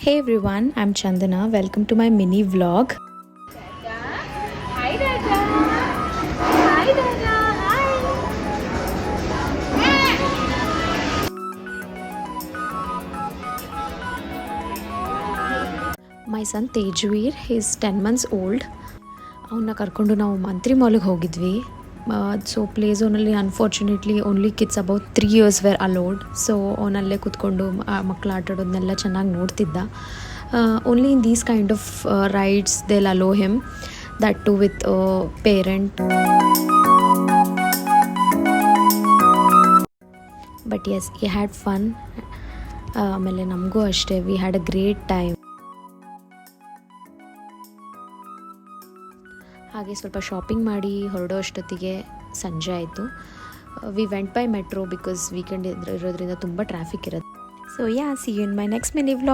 Hey everyone, I'm Chandana. Welcome to my mini vlog. Hi Dada. Hi Dada. Hi. My son Tejveer, he's 10 months old. ಅವನ್ನ ಕರ್ಕೊಂಡು ನಾವು ಮಂತ್ರಿ ಮಾಲ್ಗೆ ಹೋಗಿದ್ವಿ. So play ಝೋನಲ್ಲಿ unfortunately only kids about 3 years were allowed. So ಅವನಲ್ಲೇ ಕೂತ್ಕೊಂಡು ಮಕ್ಕಳು ಆಟಾಡೋದನ್ನೆಲ್ಲ ಚೆನ್ನಾಗಿ ನೋಡ್ತಿದ್ದ. Only in these kind of rides they'll allow him, that too with parent. But yes, he had fun. ಆಮೇಲೆ ನಮಗೂ ಅಷ್ಟೇ, we had a great time. ಹಾಗೆ ಸ್ವಲ್ಪ ಶಾಪಿಂಗ್ ಮಾಡಿ ಹೊರಡೋ ಅಷ್ಟೊತ್ತಿಗೆ ಸಂಜೆ ಆಯಿತು. We went by metro because weekend ಇರೋದ್ರಿಂದ ತುಂಬ ಟ್ರಾಫಿಕ್ ಇರುತ್ತೆ. So ya, see you in my next mini vlog.